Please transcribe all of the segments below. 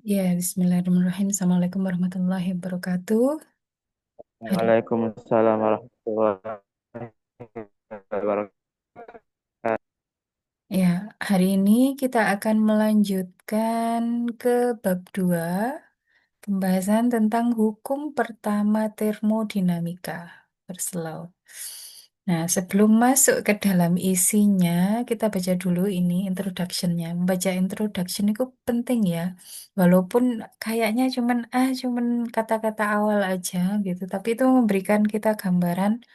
Ya, Bismillahirrahmanirrahim. Assalamualaikum warahmatullahi wabarakatuh. Hari, Waalaikumsalam warahmatullahi wabarakatuh. ya, hari ini kita akan melanjutkan ke bab 2, pembahasan tentang hukum pertama termodinamika. Perslow. Nah, sebelum masuk ke dalam isinya, kita baca dulu ini introduction-nya. Membaca introduction itu penting ya. Walaupun kayaknya cuman kata-kata awal aja gitu, tapi itu memberikan kita gambaran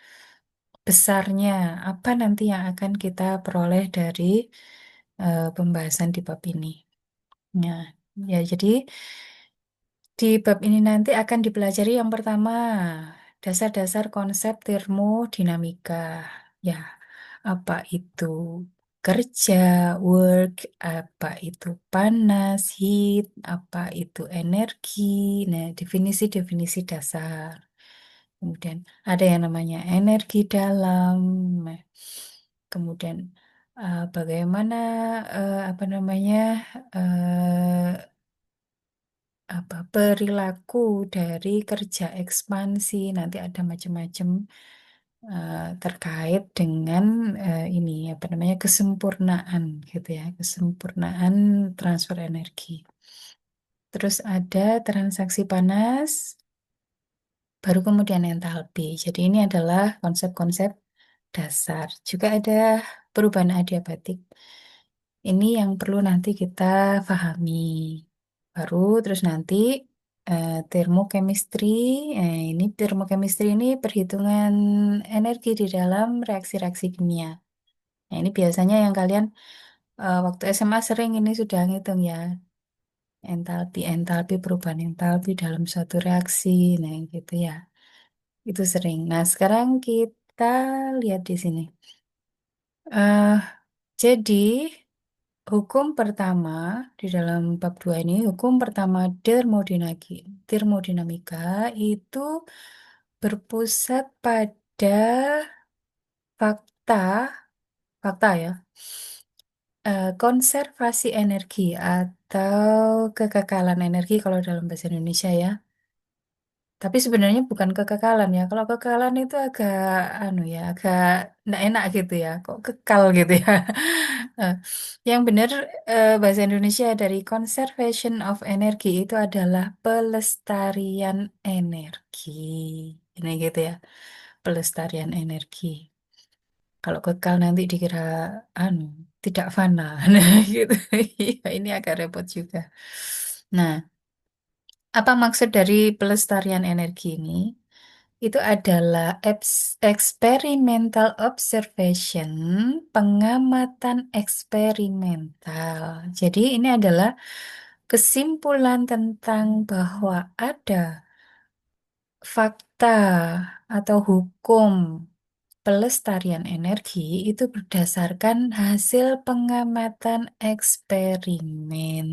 besarnya apa nanti yang akan kita peroleh dari pembahasan di bab ini. Nah, ya jadi di bab ini nanti akan dipelajari yang pertama, dasar-dasar konsep termodinamika. Ya, apa itu kerja, work, apa itu panas, heat, apa itu energi. Nah, definisi-definisi dasar. Kemudian ada yang namanya energi dalam. Nah, kemudian bagaimana apa namanya eh, apa perilaku dari kerja ekspansi nanti ada macam-macam terkait dengan ini apa namanya kesempurnaan gitu ya kesempurnaan transfer energi. Terus ada transaksi panas, baru kemudian entalpi. Jadi ini adalah konsep-konsep dasar. Juga ada perubahan adiabatik. Ini yang perlu nanti kita pahami. Baru terus nanti termokemistri. Ini termokemistri ini perhitungan energi di dalam reaksi-reaksi kimia. Nah, ini biasanya yang kalian waktu SMA sering ini sudah ngitung ya. Entalpi, perubahan entalpi dalam suatu reaksi. Nah, gitu ya. Itu sering. Nah, sekarang kita lihat di sini. eh jadi, hukum pertama di dalam bab 2 ini, hukum pertama termodinamika itu berpusat pada fakta, fakta ya, konservasi energi atau kekekalan energi kalau dalam bahasa Indonesia ya. Tapi sebenarnya bukan kekekalan ya. Kalau kekekalan itu agak anu ya, agak nggak enak gitu ya. Kok kekal gitu ya. Eh, Yang benar bahasa Indonesia dari conservation of energy itu adalah pelestarian energi. Ini gitu ya. Pelestarian energi. Kalau kekal nanti dikira anu tidak fana. Nah, gitu. Iya, ini agak repot juga. Nah, apa maksud dari pelestarian energi ini? Itu adalah experimental observation, pengamatan eksperimental. Jadi ini adalah kesimpulan tentang bahwa ada fakta atau hukum pelestarian energi itu berdasarkan hasil pengamatan eksperimen.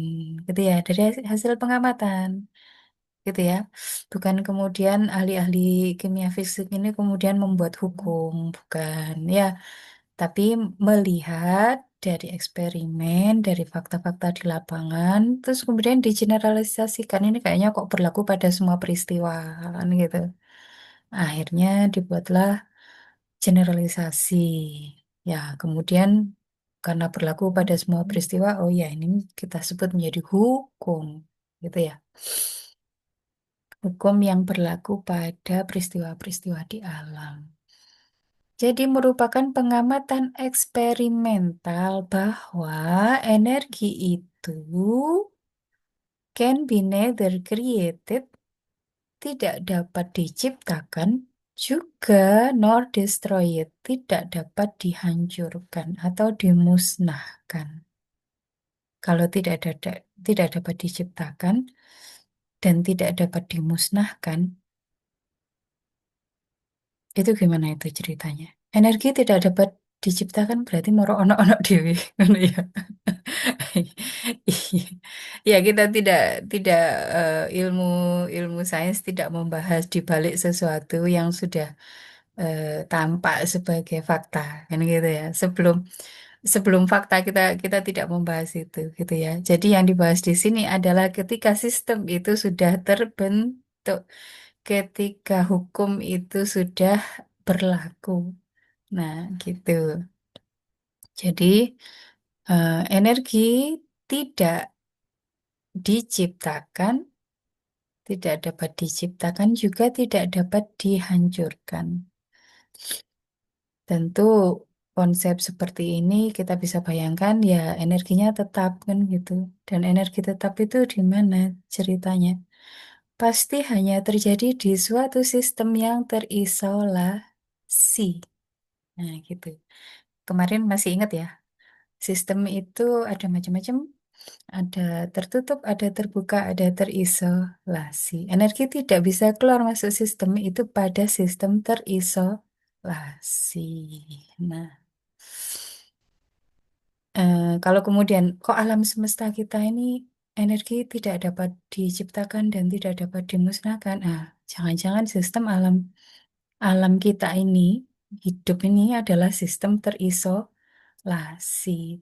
Gitu ya, dari hasil pengamatan gitu ya. Bukan kemudian ahli-ahli kimia fisik ini kemudian membuat hukum, bukan ya, tapi melihat dari eksperimen, dari fakta-fakta di lapangan, terus kemudian digeneralisasikan ini kayaknya kok berlaku pada semua peristiwa kan gitu. Akhirnya dibuatlah generalisasi. Ya, kemudian karena berlaku pada semua peristiwa, oh ya ini kita sebut menjadi hukum, gitu ya. Hukum yang berlaku pada peristiwa-peristiwa di alam. Jadi merupakan pengamatan eksperimental bahwa energi itu can be neither created, tidak dapat diciptakan, juga nor destroyed, tidak dapat dihancurkan atau dimusnahkan. Kalau tidak dapat diciptakan dan tidak dapat dimusnahkan, itu gimana itu ceritanya? Energi tidak dapat diciptakan berarti moro ono-ono dewe, ngono ya. Iya. Ya, kita tidak ilmu ilmu sains tidak membahas di balik sesuatu yang sudah tampak sebagai fakta kan gitu ya. Sebelum fakta kita kita tidak membahas itu gitu ya. Jadi yang dibahas di sini adalah ketika sistem itu sudah terbentuk, ketika hukum itu sudah berlaku. Nah, gitu. Jadi energi tidak diciptakan, tidak dapat diciptakan juga tidak dapat dihancurkan. Tentu konsep seperti ini kita bisa bayangkan ya energinya tetap kan gitu. Dan energi tetap itu di mana ceritanya? Pasti hanya terjadi di suatu sistem yang terisolasi. Nah, gitu. Kemarin masih ingat ya, sistem itu ada macam-macam, ada tertutup, ada terbuka, ada terisolasi. Energi tidak bisa keluar masuk sistem itu pada sistem terisolasi. Nah, kalau kemudian kok alam semesta kita ini energi tidak dapat diciptakan dan tidak dapat dimusnahkan. Ah, jangan-jangan sistem alam alam kita ini hidup ini adalah sistem terisolasi.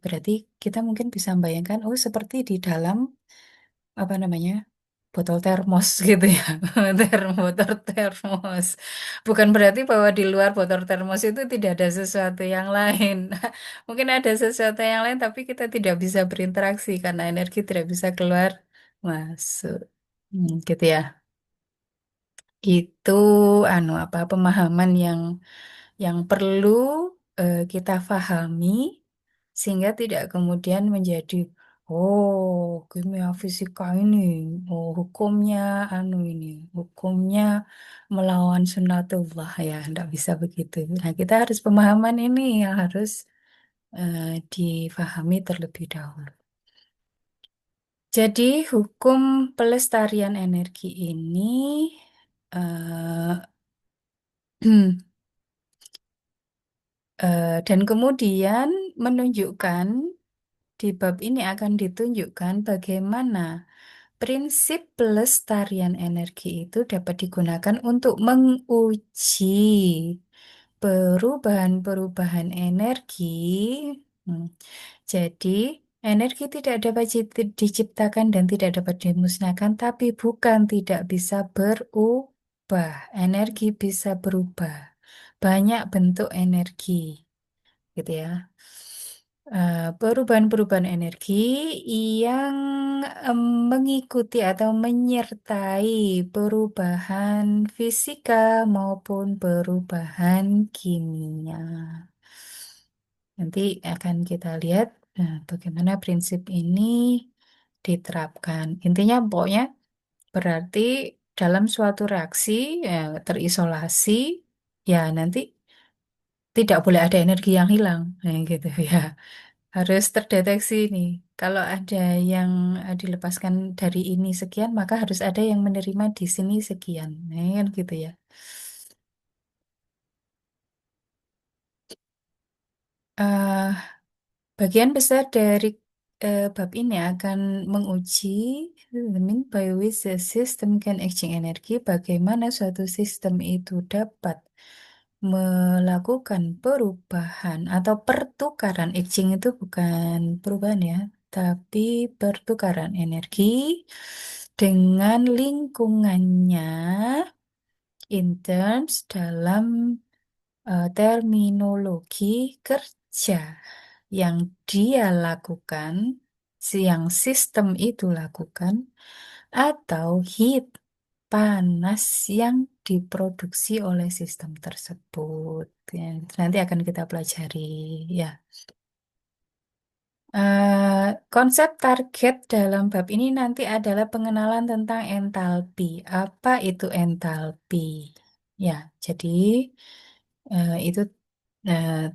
Berarti kita mungkin bisa membayangkan, oh seperti di dalam apa namanya botol termos gitu ya, botol termos. Bukan berarti bahwa di luar botol termos itu tidak ada sesuatu yang lain. Mungkin ada sesuatu yang lain, tapi kita tidak bisa berinteraksi karena energi tidak bisa keluar masuk. Gitu ya. Itu anu apa pemahaman yang perlu kita pahami sehingga tidak kemudian menjadi oh kimia fisika ini oh hukumnya anu ini hukumnya melawan sunnatullah ya tidak bisa begitu. Nah kita harus pemahaman ini yang harus difahami terlebih dahulu. Jadi hukum pelestarian energi ini eh, dan kemudian menunjukkan di bab ini akan ditunjukkan bagaimana prinsip pelestarian energi itu dapat digunakan untuk menguji perubahan-perubahan energi. Hmm. Jadi, energi tidak dapat diciptakan dan tidak dapat dimusnahkan, tapi bukan tidak bisa berubah. Energi bisa berubah. Banyak bentuk energi, gitu ya. Perubahan-perubahan energi yang mengikuti atau menyertai perubahan fisika maupun perubahan kimia. Nanti akan kita lihat bagaimana prinsip ini diterapkan. Intinya pokoknya berarti dalam suatu reaksi terisolasi, ya nanti tidak boleh ada energi yang hilang, gitu ya. Harus terdeteksi nih. Kalau ada yang dilepaskan dari ini sekian, maka harus ada yang menerima di sini sekian. Nah, kan gitu ya. Eh, Bagian besar dari bab ini akan menguji the mean by which the system can exchange energi, bagaimana suatu sistem itu dapat melakukan perubahan atau pertukaran. Exchange itu bukan perubahan ya, tapi pertukaran energi dengan lingkungannya in terms dalam terminologi kerja yang dia lakukan, yang sistem itu lakukan, atau heat, panas yang diproduksi oleh sistem tersebut. Ya, nanti akan kita pelajari. Ya. Konsep target dalam bab ini nanti adalah pengenalan tentang entalpi. Apa itu entalpi? Ya, jadi itu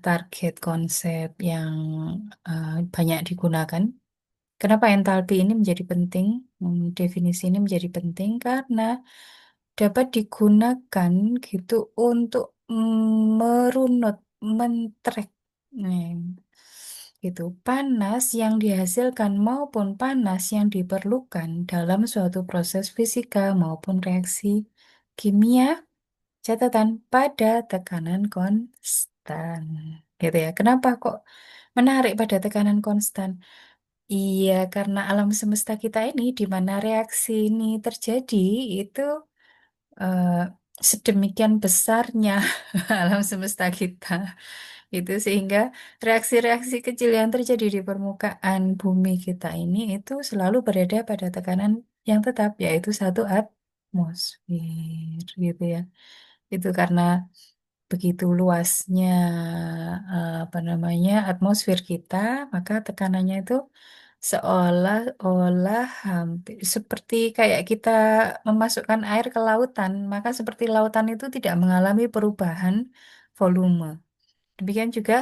target konsep yang banyak digunakan. Kenapa entalpi ini menjadi penting? Definisi ini menjadi penting karena dapat digunakan gitu untuk merunut, men-track, gitu panas yang dihasilkan maupun panas yang diperlukan dalam suatu proses fisika maupun reaksi kimia. Catatan pada tekanan konstan. Gitu ya. Kenapa kok menarik pada tekanan konstan. Iya, karena alam semesta kita ini, di mana reaksi ini terjadi, itu eh, sedemikian besarnya alam semesta kita. Itu sehingga reaksi-reaksi kecil yang terjadi di permukaan bumi kita ini itu selalu berada pada tekanan yang tetap, yaitu 1 atmosfer, gitu ya. Itu karena begitu luasnya apa namanya atmosfer kita, maka tekanannya itu seolah-olah hampir seperti kayak kita memasukkan air ke lautan, maka seperti lautan itu tidak mengalami perubahan volume. Demikian juga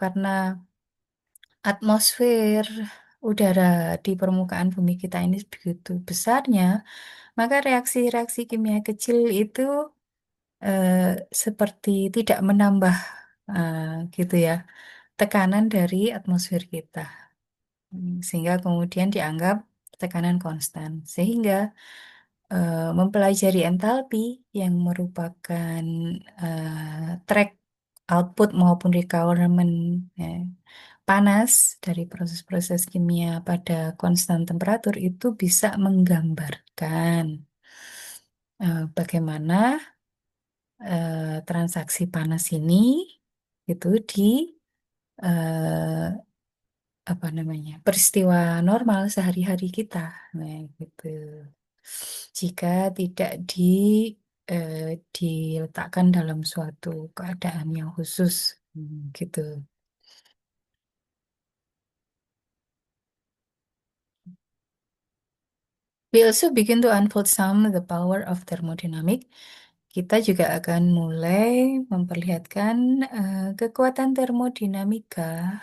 karena atmosfer udara di permukaan bumi kita ini begitu besarnya, maka reaksi-reaksi kimia kecil itu eh, seperti tidak menambah eh, gitu ya tekanan dari atmosfer kita. Sehingga kemudian dianggap tekanan konstan. Sehingga mempelajari entalpi yang merupakan track output maupun requirement ya, panas dari proses-proses kimia pada konstan temperatur itu bisa menggambarkan bagaimana transaksi panas ini itu di eh, apa namanya peristiwa normal sehari-hari kita, nah gitu. Jika tidak eh, diletakkan dalam suatu keadaan yang khusus, gitu. We also begin to unfold some the power of thermodynamic. Kita juga akan mulai memperlihatkan kekuatan termodinamika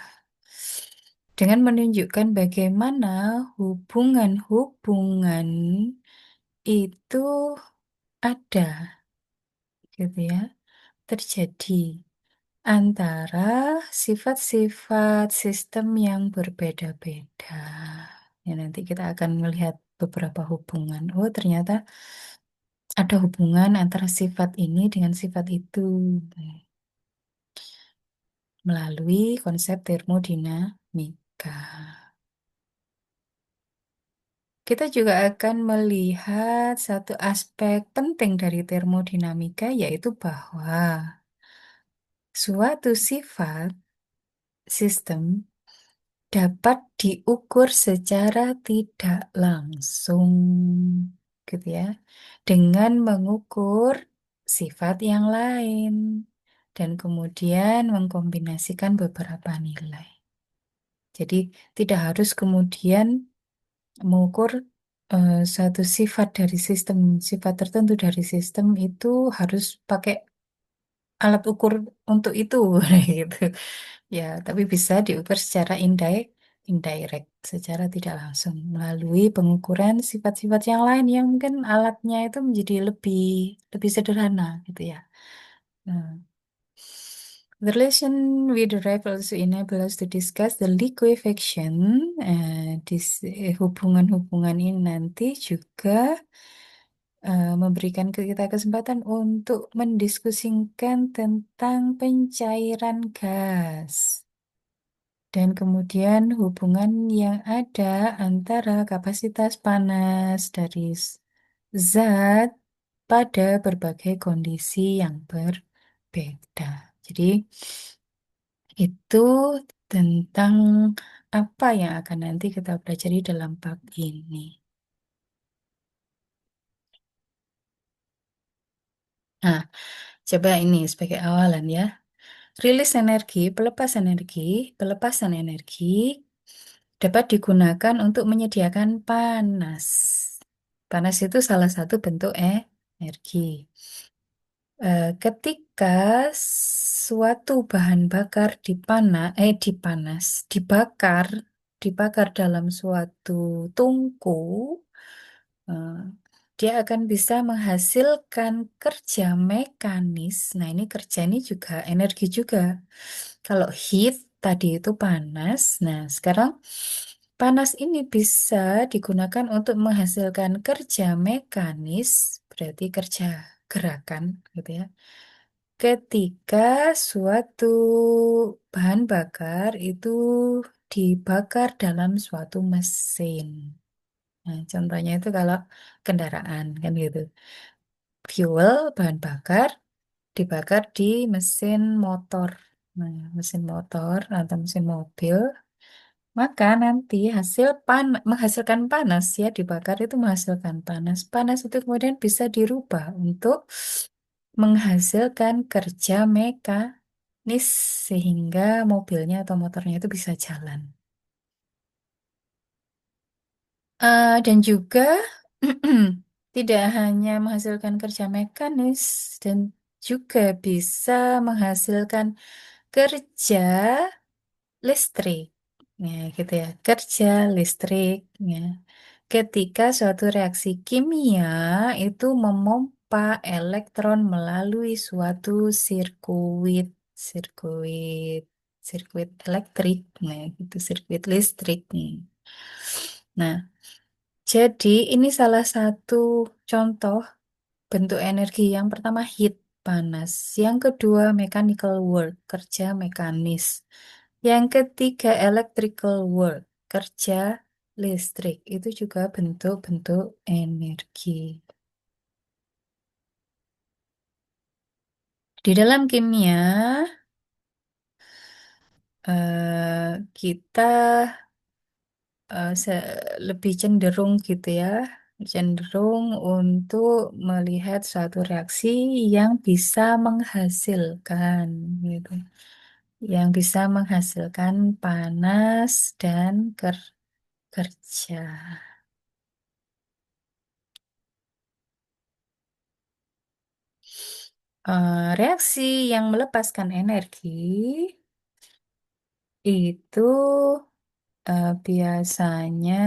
dengan menunjukkan bagaimana hubungan-hubungan itu ada, gitu ya, terjadi antara sifat-sifat sistem yang berbeda-beda. Ya, nanti kita akan melihat beberapa hubungan. Oh, ternyata ada hubungan antara sifat ini dengan sifat itu melalui konsep termodinamika. Kita juga akan melihat satu aspek penting dari termodinamika, yaitu bahwa suatu sifat sistem dapat diukur secara tidak langsung, gitu ya, dengan mengukur sifat yang lain dan kemudian mengkombinasikan beberapa nilai. Jadi tidak harus kemudian mengukur suatu sifat dari sistem, sifat tertentu dari sistem itu harus pakai alat ukur untuk itu, gitu. Ya, tapi bisa diukur secara indirect, secara tidak langsung melalui pengukuran sifat-sifat yang lain yang mungkin alatnya itu menjadi lebih lebih sederhana, gitu ya. Nah, the relation we derive also enable us to discuss the liquefaction. Hubungan-hubungan ini nanti juga memberikan ke kita kesempatan untuk mendiskusikan tentang pencairan gas dan kemudian hubungan yang ada antara kapasitas panas dari zat pada berbagai kondisi yang berbeda. Jadi itu tentang apa yang akan nanti kita pelajari dalam bab ini. Nah, coba ini sebagai awalan ya. Rilis energi, pelepasan energi dapat digunakan untuk menyediakan panas. Panas itu salah satu bentuk energi. Ketika suatu bahan bakar dibakar dalam suatu tungku, eh, dia akan bisa menghasilkan kerja mekanis. Nah, ini kerja ini juga energi juga. Kalau heat tadi itu panas, nah sekarang panas ini bisa digunakan untuk menghasilkan kerja mekanis, berarti kerja gerakan, gitu ya. ketika suatu bahan bakar itu dibakar dalam suatu mesin. Nah, contohnya itu kalau kendaraan kan gitu. Fuel, bahan bakar, dibakar di mesin motor. Nah, mesin motor atau mesin mobil, maka nanti menghasilkan panas ya, dibakar itu menghasilkan panas. Panas itu kemudian bisa dirubah untuk menghasilkan kerja mekanis sehingga mobilnya atau motornya itu bisa jalan. Dan juga tidak hanya menghasilkan kerja mekanis dan juga bisa menghasilkan kerja listrik. Ya, gitu ya. Kerja listrik. Ya. Ketika suatu reaksi kimia itu memompa elektron melalui suatu sirkuit, sirkuit, sirkuit elektrik. Nah, gitu, sirkuit listrik. Nah, jadi ini salah satu contoh bentuk energi. Yang pertama heat, panas. Yang kedua mechanical work, kerja mekanis. Yang ketiga electrical work, kerja listrik. Itu juga bentuk-bentuk energi. Di dalam kimia, kita lebih cenderung gitu ya, cenderung untuk melihat suatu reaksi yang bisa menghasilkan gitu, yang bisa menghasilkan panas dan kerja. Reaksi yang melepaskan energi itu biasanya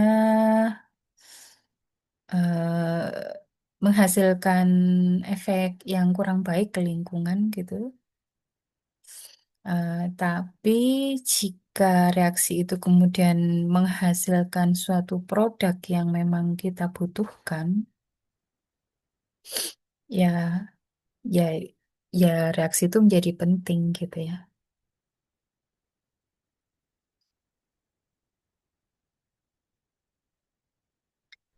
menghasilkan efek yang kurang baik ke lingkungan gitu. Tapi jika reaksi itu kemudian menghasilkan suatu produk yang memang kita butuhkan, ya, ya, ya reaksi itu menjadi penting gitu ya.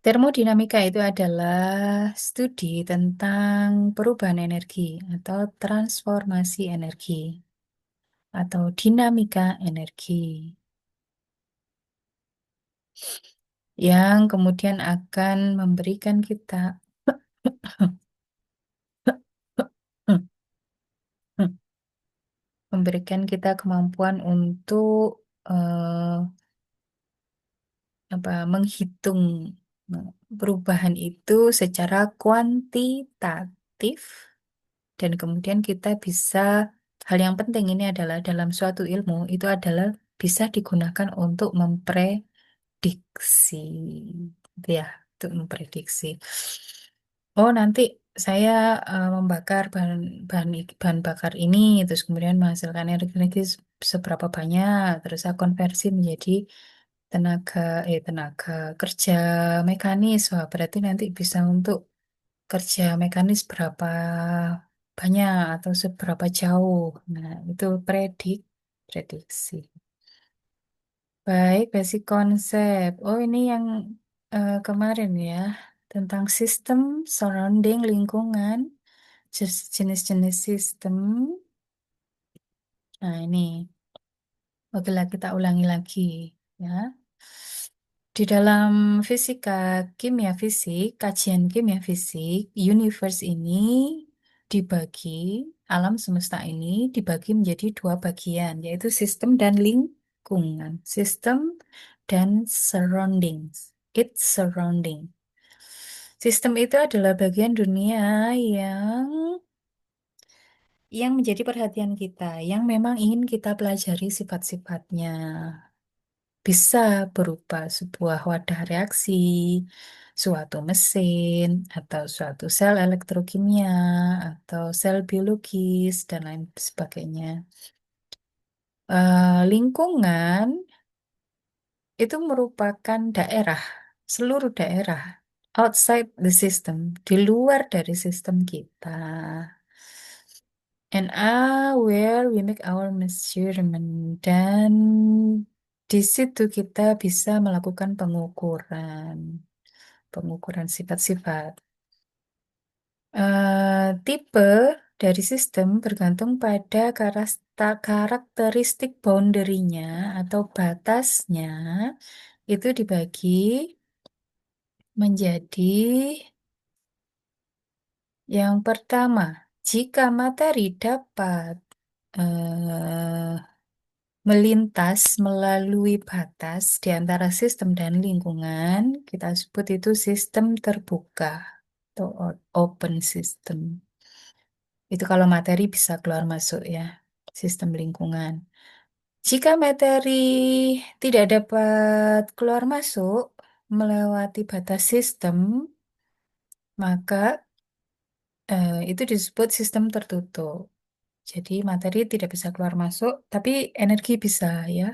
Termodinamika itu adalah studi tentang perubahan energi atau transformasi energi atau dinamika energi yang kemudian akan memberikan kita kemampuan untuk eh, menghitung perubahan itu secara kuantitatif dan kemudian kita bisa, hal yang penting ini adalah dalam suatu ilmu itu adalah bisa digunakan untuk memprediksi gitu ya, untuk memprediksi. Oh, nanti saya membakar bahan bakar ini, terus kemudian menghasilkan energi seberapa banyak, terus saya konversi menjadi tenaga tenaga kerja mekanis. Wah, berarti nanti bisa untuk kerja mekanis berapa banyak atau seberapa jauh. Nah, itu prediksi. Baik, basic konsep. Oh, ini yang kemarin ya, tentang sistem surrounding lingkungan, jenis-jenis sistem. Nah, ini, oke lah kita ulangi lagi ya. Di dalam kimia fisik, kajian kimia fisik, universe ini dibagi, alam semesta ini dibagi menjadi dua bagian, yaitu sistem dan lingkungan. Sistem dan surroundings. Its surrounding. Sistem itu adalah bagian dunia yang yang menjadi perhatian kita, yang memang ingin kita pelajari sifat-sifatnya. Bisa berupa sebuah wadah reaksi, suatu mesin, atau suatu sel elektrokimia, atau sel biologis, dan lain sebagainya. Lingkungan itu merupakan daerah, seluruh daerah, outside the system, di luar dari sistem kita. And where we make our measurement. Dan di situ kita bisa melakukan pengukuran. Pengukuran sifat-sifat. Tipe dari sistem bergantung pada karakteristik boundary-nya atau batasnya itu dibagi menjadi yang pertama, jika materi dapat eh, melintas melalui batas di antara sistem dan lingkungan, kita sebut itu sistem terbuka atau open system. Itu kalau materi bisa keluar masuk ya, sistem lingkungan. Jika materi tidak dapat keluar masuk melewati batas sistem, maka itu disebut sistem tertutup. Jadi materi tidak bisa keluar masuk, tapi energi bisa ya.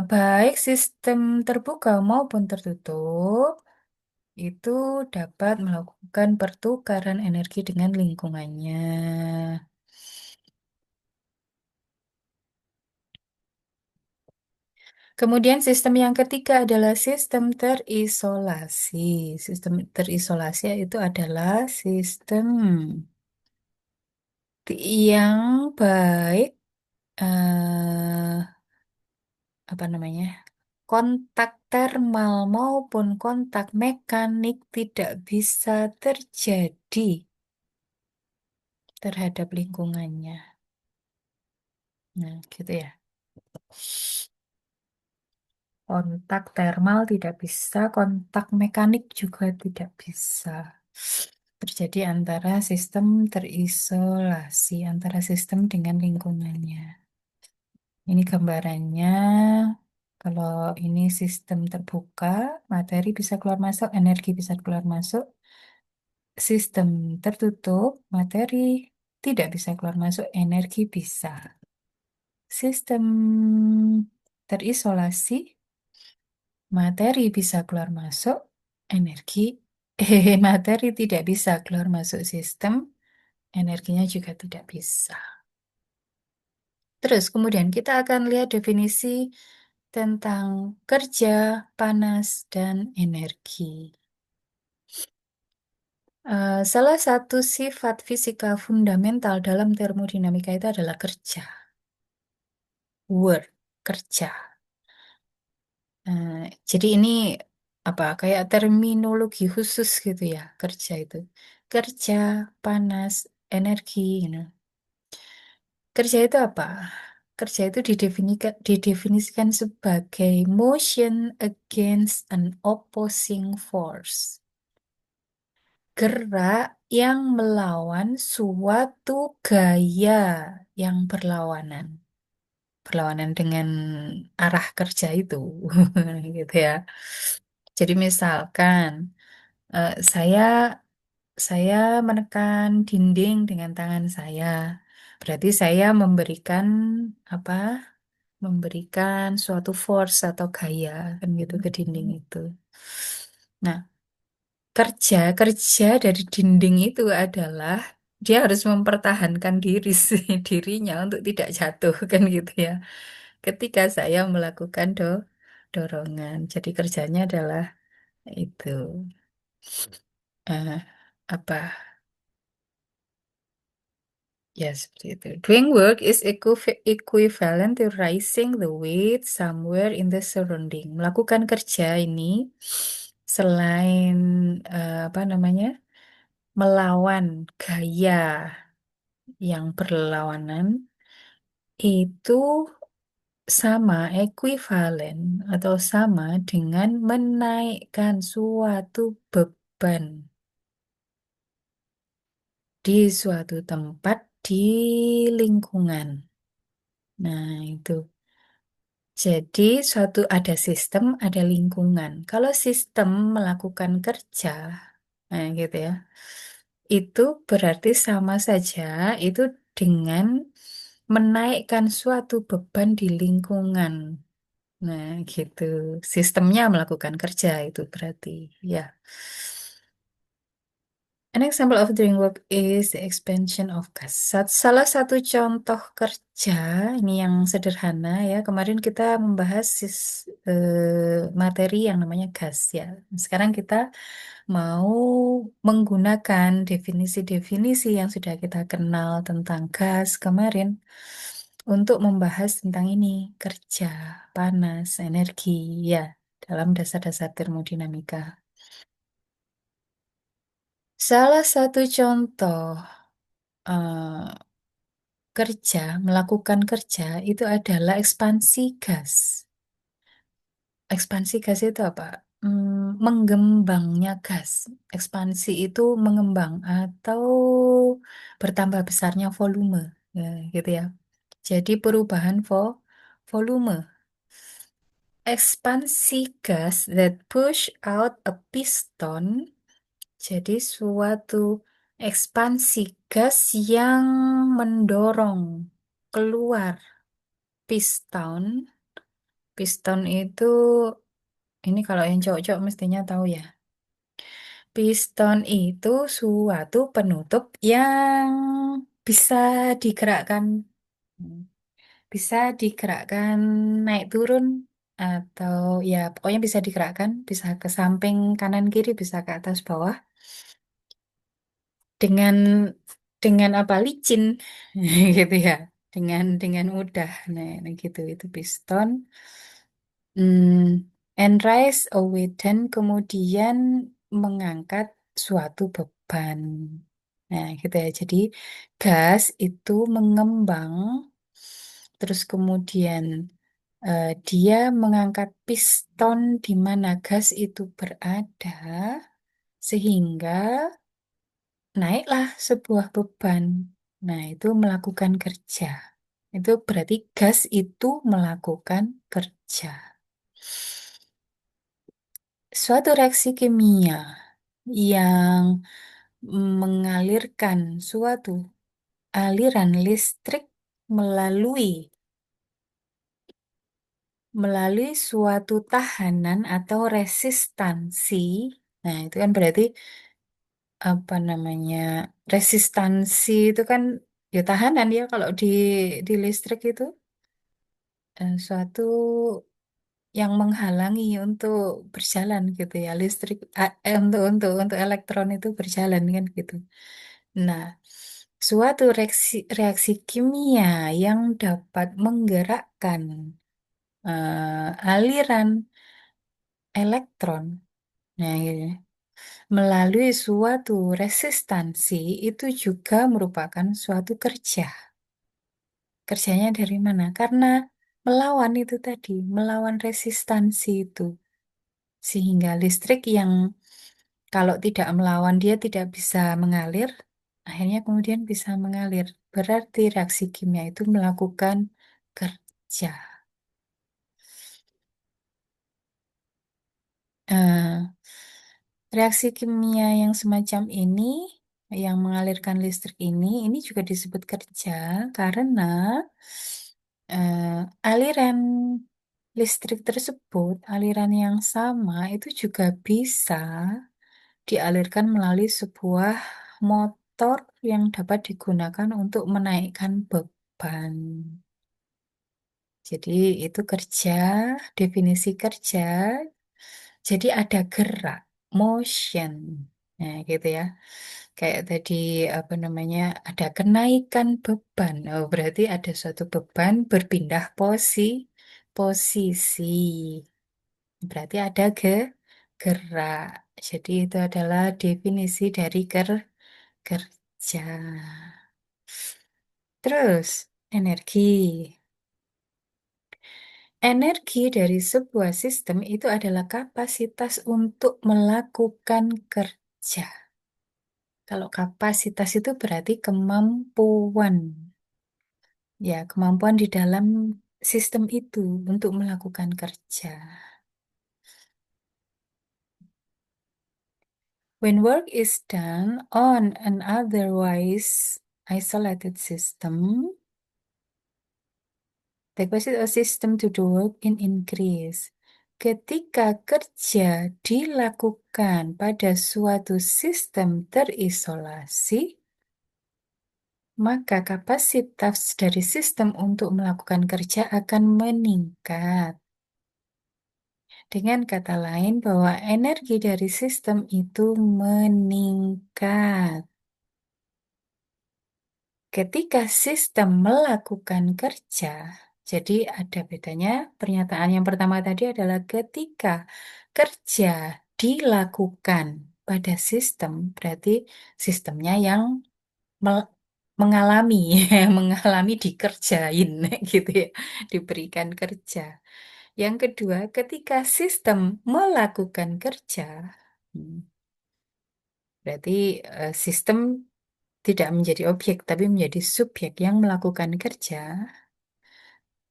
Baik sistem terbuka maupun tertutup itu dapat melakukan pertukaran energi dengan lingkungannya. Kemudian sistem yang ketiga adalah sistem terisolasi. Sistem terisolasi itu adalah sistem yang baik apa namanya? Kontak termal maupun kontak mekanik tidak bisa terjadi terhadap lingkungannya. Nah, gitu ya. Kontak termal tidak bisa, kontak mekanik juga tidak bisa terjadi antara sistem terisolasi, antara sistem dengan lingkungannya. Ini gambarannya. Kalau ini sistem terbuka, materi bisa keluar masuk, energi bisa keluar masuk. Sistem tertutup, materi tidak bisa keluar masuk, energi bisa. Sistem terisolasi, materi bisa keluar masuk, energi, materi tidak bisa keluar masuk sistem, energinya juga tidak bisa. Terus kemudian kita akan lihat definisi tentang kerja, panas, dan energi. Salah satu sifat fisika fundamental dalam termodinamika itu adalah kerja, work, kerja. Jadi ini apa kayak terminologi khusus gitu ya, kerja itu. Kerja, panas, energi, gitu. Kerja itu apa? Kerja itu didefinisikan sebagai motion against an opposing force. Gerak yang melawan suatu gaya yang berlawanan. Berlawanan dengan arah kerja itu. Gitu ya. Jadi misalkan saya menekan dinding dengan tangan saya. Berarti saya memberikan apa? Memberikan suatu force atau gaya kan gitu ke dinding itu. Nah, kerja kerja dari dinding itu adalah dia harus mempertahankan dirinya untuk tidak jatuh kan gitu ya. Ketika saya melakukan dorongan. Jadi kerjanya adalah itu eh, apa? Ya, seperti itu. Doing work is equivalent to raising the weight somewhere in the surrounding. Melakukan kerja ini selain apa namanya? Melawan gaya yang berlawanan itu sama ekuivalen atau sama dengan menaikkan suatu beban di suatu tempat di lingkungan. Nah, itu. Jadi, suatu ada sistem, ada lingkungan. Kalau sistem melakukan kerja, nah gitu ya, itu berarti sama saja itu dengan menaikkan suatu beban di lingkungan. Nah, gitu. Sistemnya melakukan kerja itu berarti, ya. An example of doing work is the expansion of gas. Salah satu contoh kerja, ini yang sederhana ya. Kemarin kita membahas materi yang namanya gas ya. Sekarang kita mau menggunakan definisi-definisi yang sudah kita kenal tentang gas kemarin untuk membahas tentang ini, kerja, panas, energi ya, dalam dasar-dasar termodinamika. Salah satu contoh eh, kerja, melakukan kerja itu adalah ekspansi gas. Ekspansi gas itu apa? Menggembangnya gas. Ekspansi itu mengembang atau bertambah besarnya volume, ya, gitu ya. Jadi perubahan volume. Ekspansi gas that push out a piston. Jadi suatu ekspansi gas yang mendorong keluar piston. Piston itu, ini kalau yang cowok-cowok mestinya tahu ya. Piston itu suatu penutup yang bisa digerakkan, bisa digerakkan naik turun atau ya pokoknya bisa digerakkan, bisa ke samping kanan kiri, bisa ke atas bawah dengan apa licin gitu ya, dengan mudah. Nah gitu itu piston. And raise a weight dan kemudian mengangkat suatu beban. Nah, gitu ya. Jadi gas itu mengembang, terus kemudian dia mengangkat piston di mana gas itu berada, sehingga naiklah sebuah beban. Nah, itu melakukan kerja. Itu berarti gas itu melakukan kerja. Suatu reaksi kimia yang mengalirkan suatu aliran listrik melalui suatu tahanan atau resistansi. Nah, itu kan berarti apa namanya? Resistansi itu kan ya tahanan ya kalau di listrik itu suatu yang menghalangi untuk berjalan gitu ya listrik untuk elektron itu berjalan kan gitu. Nah, suatu reaksi kimia yang dapat menggerakkan aliran elektron, nah gitu, melalui suatu resistansi itu juga merupakan suatu kerja. Kerjanya dari mana? Karena melawan itu tadi, melawan resistansi itu. Sehingga listrik yang kalau tidak melawan dia tidak bisa mengalir, akhirnya kemudian bisa mengalir. Berarti reaksi kimia itu melakukan kerja. Eh, reaksi kimia yang semacam ini, yang mengalirkan listrik ini juga disebut kerja karena aliran listrik tersebut, aliran yang sama itu juga bisa dialirkan melalui sebuah motor yang dapat digunakan untuk menaikkan beban. Jadi itu kerja, definisi kerja. Jadi ada gerak, motion. Nah, gitu ya. Kayak tadi apa namanya? Ada kenaikan beban. Oh, berarti ada suatu beban berpindah posisi. Berarti ada gerak. Jadi itu adalah definisi dari kerja. Terus, energi. Energi dari sebuah sistem itu adalah kapasitas untuk melakukan kerja. Kalau kapasitas itu berarti kemampuan. Ya, kemampuan di dalam sistem itu untuk melakukan kerja. When work is done on an otherwise isolated system, the capacity of system to do work in increase. ketika kerja dilakukan pada suatu sistem terisolasi, maka kapasitas dari sistem untuk melakukan kerja akan meningkat. Dengan kata lain, bahwa energi dari sistem itu meningkat. Ketika sistem melakukan kerja, jadi ada bedanya. Pernyataan yang pertama tadi adalah ketika kerja dilakukan pada sistem, berarti sistemnya yang mel- mengalami, mengalami dikerjain, gitu ya, diberikan kerja. Yang kedua, ketika sistem melakukan kerja, hmm, berarti sistem tidak menjadi objek, tapi menjadi subjek yang melakukan kerja.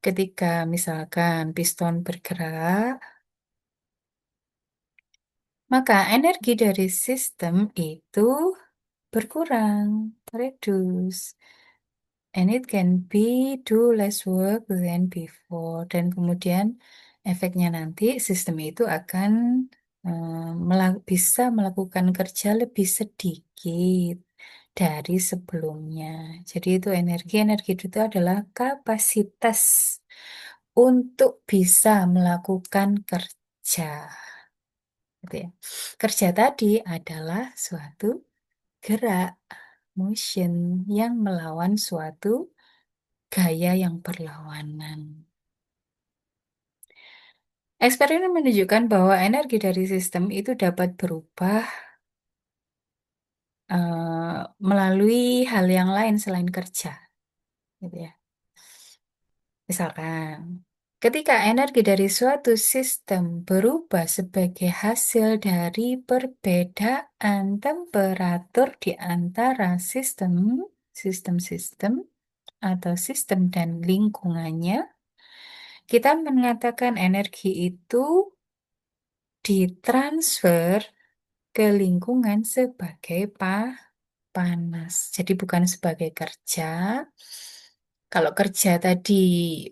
Ketika misalkan piston bergerak, maka energi dari sistem itu berkurang, reduce. And it can be do less work than before. Dan kemudian efeknya nanti sistem itu akan bisa melakukan kerja lebih sedikit dari sebelumnya. Jadi itu energi itu adalah kapasitas untuk bisa melakukan kerja. Gitu ya. Kerja tadi adalah suatu gerak, motion yang melawan suatu gaya yang berlawanan. Eksperimen menunjukkan bahwa energi dari sistem itu dapat berubah melalui hal yang lain selain kerja, gitu ya. Misalkan, ketika energi dari suatu sistem berubah sebagai hasil dari perbedaan temperatur di antara sistem-sistem atau sistem dan lingkungannya, kita mengatakan energi itu ditransfer ke lingkungan sebagai panas. Jadi bukan sebagai kerja. Kalau kerja tadi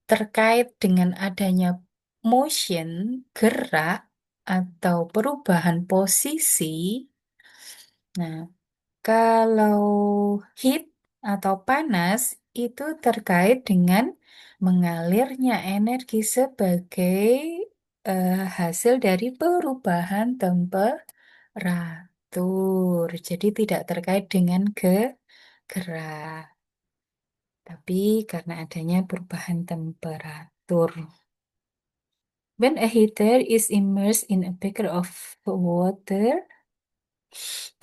terkait dengan adanya motion, gerak, atau perubahan posisi. Nah, kalau heat atau panas itu terkait dengan mengalirnya energi sebagai hasil dari perubahan temperatur. Jadi tidak terkait dengan gerak, tapi karena adanya perubahan temperatur. When a heater is immersed in a beaker of water,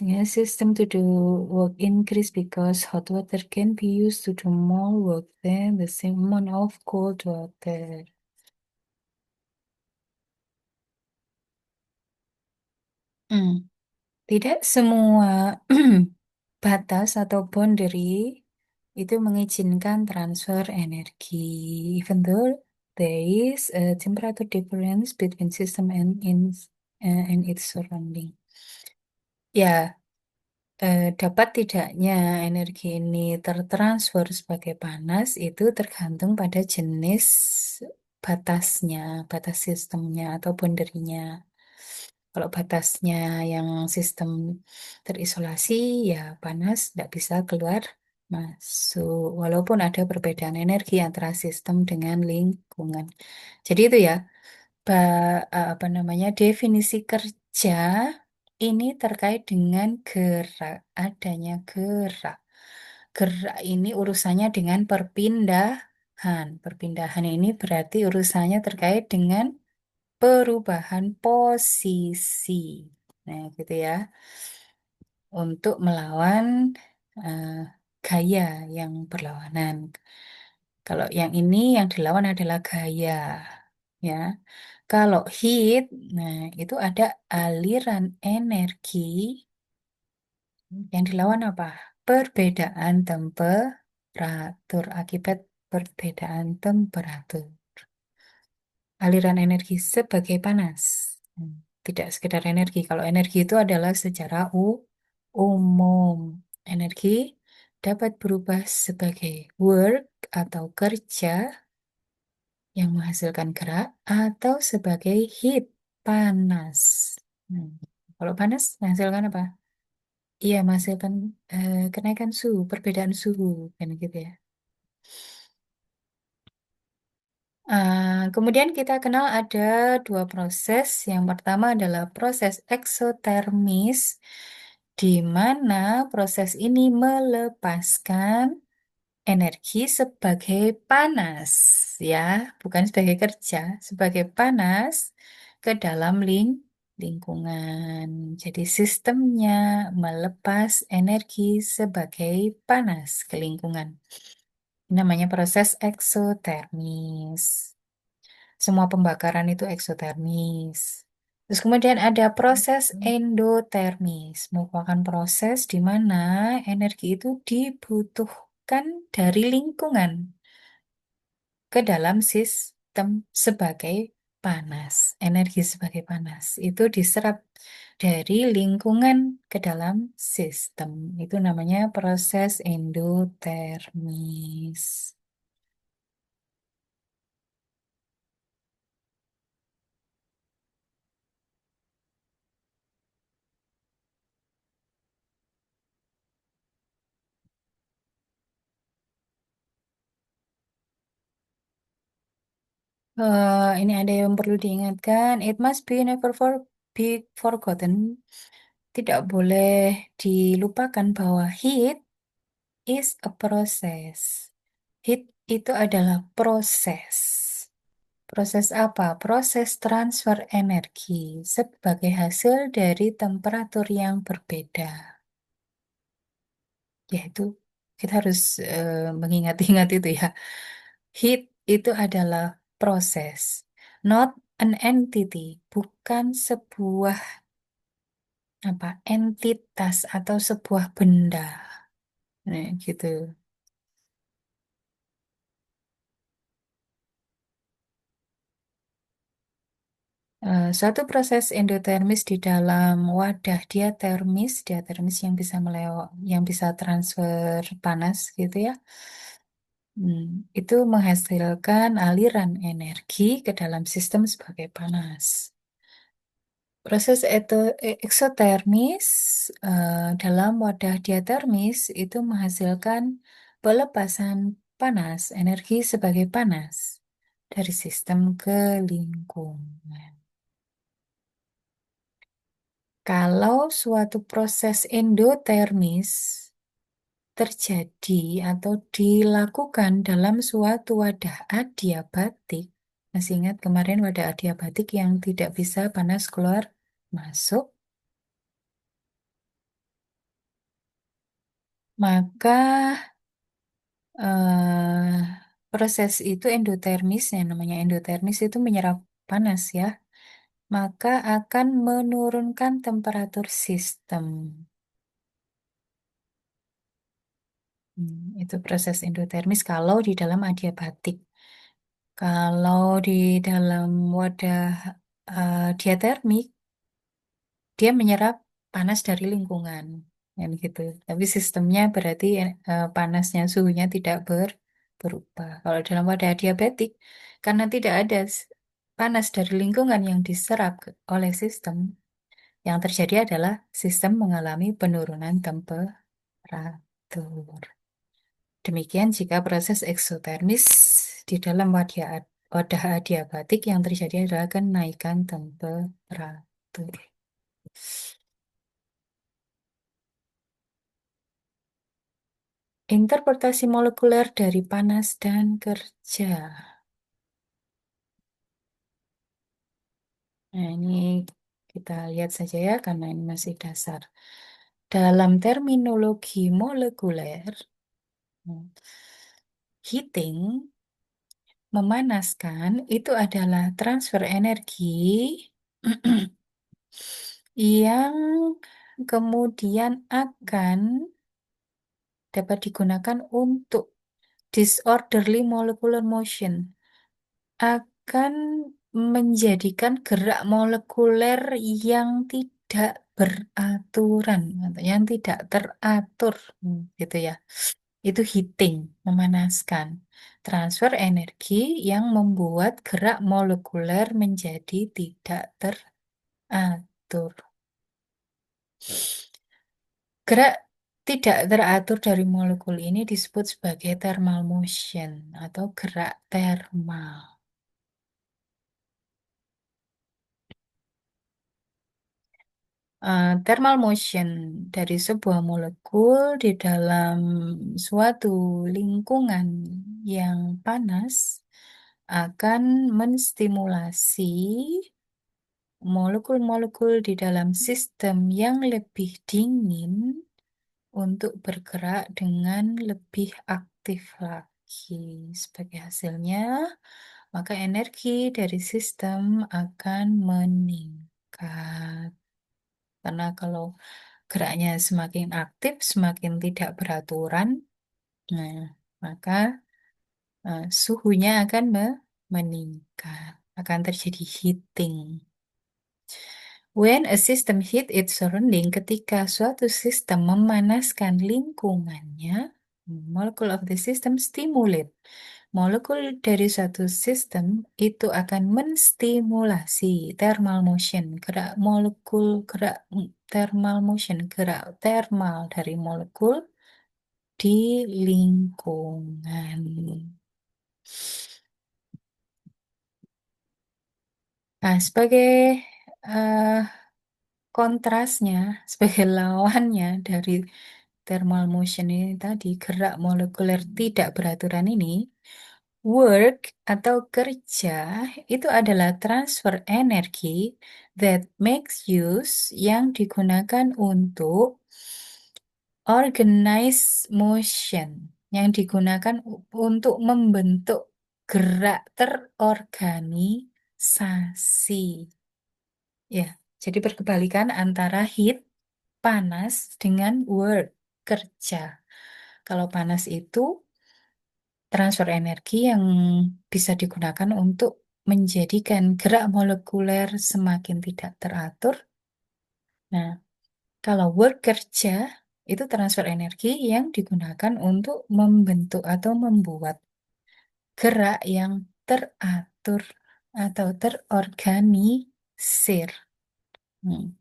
the system to do work increase because hot water can be used to do more work than the same amount of cold water. Hmm. Tidak semua batas atau boundary itu mengizinkan transfer energi. Even though there is a temperature difference between system and its surrounding. Ya, dapat tidaknya energi ini tertransfer sebagai panas itu tergantung pada jenis batasnya, batas sistemnya atau boundary-nya. Kalau batasnya yang sistem terisolasi, ya panas tidak bisa keluar masuk. Walaupun ada perbedaan energi antara sistem dengan lingkungan. Jadi itu ya, apa namanya, definisi kerja ini terkait dengan gerak, adanya gerak. Gerak ini urusannya dengan perpindahan. Perpindahan ini berarti urusannya terkait dengan perubahan posisi. Nah, gitu ya. Untuk melawan eh, gaya yang berlawanan. Kalau yang ini yang dilawan adalah gaya, ya. Kalau heat, nah itu ada aliran energi yang dilawan apa? Perbedaan temperatur akibat perbedaan temperatur. Aliran energi sebagai panas. Hmm. Tidak sekedar energi. Kalau energi itu adalah secara umum. Energi dapat berubah sebagai work atau kerja yang menghasilkan gerak atau sebagai heat, panas. Hmm. Kalau panas menghasilkan apa? Iya, menghasilkan kenaikan suhu, perbedaan suhu, gitu ya. Kemudian kita kenal ada dua proses. Yang pertama adalah proses eksotermis, di mana proses ini melepaskan energi sebagai panas, ya, bukan sebagai kerja, sebagai panas ke dalam lingkungan. Jadi sistemnya melepas energi sebagai panas ke lingkungan. Namanya proses eksotermis. Semua pembakaran itu eksotermis. Terus kemudian ada proses endotermis, merupakan proses di mana energi itu dibutuhkan dari lingkungan ke dalam sistem sebagai panas. Energi sebagai panas itu diserap dari lingkungan ke dalam sistem. Itu namanya proses endotermis. Ini ada yang perlu diingatkan. It must be never be forgotten. Tidak boleh dilupakan bahwa heat is a process. Heat itu adalah proses. Proses apa? Proses transfer energi sebagai hasil dari temperatur yang berbeda. Yaitu kita harus mengingat-ingat itu ya. Heat itu adalah proses, not an entity, bukan sebuah apa entitas atau sebuah benda. Nah, gitu. Suatu proses endotermis di dalam wadah diatermis yang bisa yang bisa transfer panas gitu ya. Hmm, itu menghasilkan aliran energi ke dalam sistem sebagai panas. Proses eksotermis dalam wadah diatermis itu menghasilkan pelepasan panas, energi sebagai panas dari sistem ke lingkungan. Kalau suatu proses endotermis terjadi atau dilakukan dalam suatu wadah adiabatik, masih ingat kemarin wadah adiabatik yang tidak bisa panas keluar masuk, maka eh, proses itu endotermis, yang namanya endotermis itu menyerap panas ya, maka akan menurunkan temperatur sistem. Itu proses endotermis kalau di dalam adiabatik. Kalau di dalam wadah diatermik, dia menyerap panas dari lingkungan, kan gitu. Tapi sistemnya berarti panasnya, suhunya tidak berubah. Kalau dalam wadah diabetik, karena tidak ada panas dari lingkungan yang diserap oleh sistem, yang terjadi adalah sistem mengalami penurunan temperatur. Demikian jika proses eksotermis di dalam wadah adiabatik yang terjadi adalah kenaikan temperatur. Interpretasi molekuler dari panas dan kerja. Nah, ini kita lihat saja ya, karena ini masih dasar. Dalam terminologi molekuler, heating, memanaskan, itu adalah transfer energi yang kemudian akan dapat digunakan untuk disorderly molecular motion, akan menjadikan gerak molekuler yang tidak beraturan atau yang tidak teratur, gitu ya. Itu heating, memanaskan. Transfer energi yang membuat gerak molekuler menjadi tidak teratur. Gerak tidak teratur dari molekul ini disebut sebagai thermal motion atau gerak termal. Thermal motion dari sebuah molekul di dalam suatu lingkungan yang panas akan menstimulasi molekul-molekul di dalam sistem yang lebih dingin untuk bergerak dengan lebih aktif lagi. Sebagai hasilnya, maka energi dari sistem akan meningkat. Karena kalau geraknya semakin aktif, semakin tidak beraturan, nah, maka suhunya akan meningkat, akan terjadi heating. When a system heat its surrounding, ketika suatu sistem memanaskan lingkungannya, molekul of the system stimulate. Molekul dari suatu sistem itu akan menstimulasi thermal motion, gerak molekul, thermal motion, gerak thermal dari molekul di lingkungan. Nah, sebagai eh, kontrasnya, sebagai lawannya dari thermal motion ini tadi, gerak molekuler tidak beraturan ini, work atau kerja itu adalah transfer energi that makes use yang digunakan untuk organize motion, yang digunakan untuk membentuk gerak terorganisasi. Ya, jadi berkebalikan antara heat, panas, dengan work, kerja. Kalau panas itu transfer energi yang bisa digunakan untuk menjadikan gerak molekuler semakin tidak teratur. Nah, kalau work kerja itu transfer energi yang digunakan untuk membentuk atau membuat gerak yang teratur atau terorganisir. Hmm.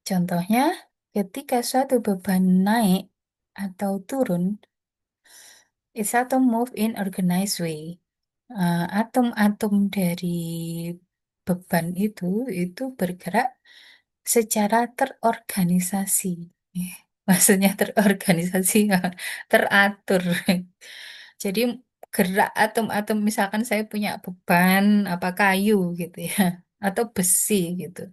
Contohnya, ketika suatu beban naik atau turun, its atom move in organized way. Atom-atom dari beban itu bergerak secara terorganisasi. Eh, Maksudnya terorganisasi, teratur. Jadi gerak atom-atom, misalkan saya punya beban apa kayu gitu ya, atau besi gitu.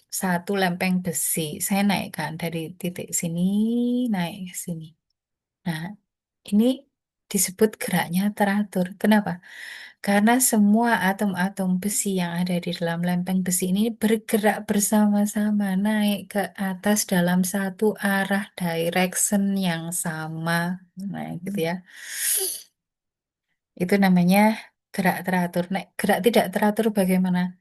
Satu lempeng besi, saya naikkan dari titik sini naik ke sini. Nah, ini disebut geraknya teratur. Kenapa? Karena semua atom-atom besi yang ada di dalam lempeng besi ini bergerak bersama-sama naik ke atas dalam satu arah direction yang sama. Nah, gitu ya. Itu namanya gerak teratur. Nah, gerak tidak teratur bagaimana?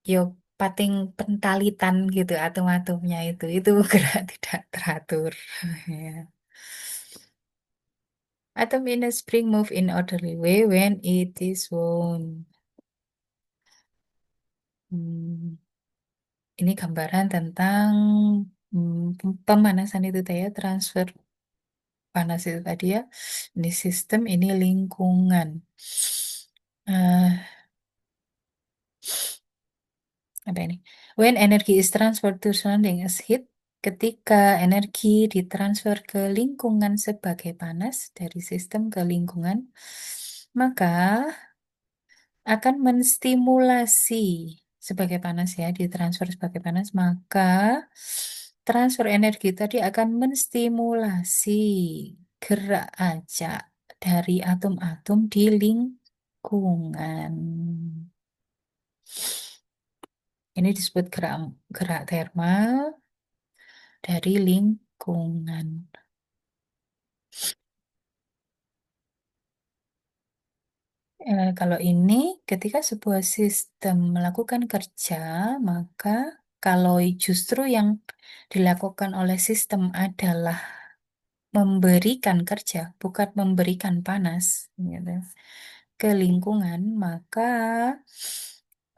Yo, pating pentalitan gitu atom-atomnya itu. Itu gerak tidak teratur. Ya. Atom in a spring move in orderly way when it is wound. Hmm, ini gambaran tentang pemanasan itu tadi ya, transfer panas itu tadi ya. Ini sistem, ini lingkungan. Eh, Apa ini? When energy is transferred to surrounding as heat, ketika energi ditransfer ke lingkungan sebagai panas dari sistem ke lingkungan, maka akan menstimulasi sebagai panas ya, ditransfer sebagai panas, maka transfer energi tadi akan menstimulasi gerak ajak dari atom-atom di lingkungan. Ini disebut gerak gerak termal dari lingkungan. Kalau ini ketika sebuah sistem melakukan kerja, maka kalau justru yang dilakukan oleh sistem adalah memberikan kerja, bukan memberikan panas, gitu, ke lingkungan, maka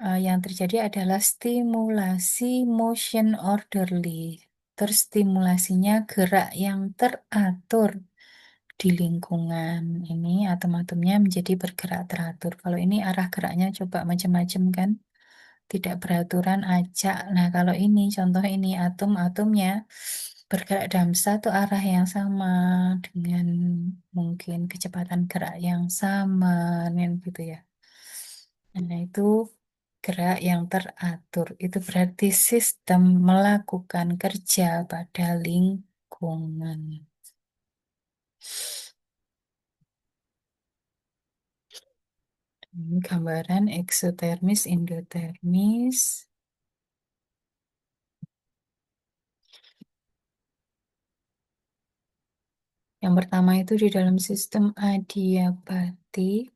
yang terjadi adalah stimulasi motion orderly. Terstimulasinya gerak yang teratur di lingkungan. Ini atom-atomnya menjadi bergerak teratur. Kalau ini arah geraknya coba macam-macam kan? Tidak beraturan acak. Nah, kalau ini contoh ini atom-atomnya bergerak dalam satu arah yang sama dengan mungkin kecepatan gerak yang sama, kan gitu ya. Nah, itu gerak yang teratur. Itu berarti sistem melakukan kerja pada lingkungan. Ini gambaran eksotermis, endotermis. Yang pertama itu di dalam sistem adiabatik.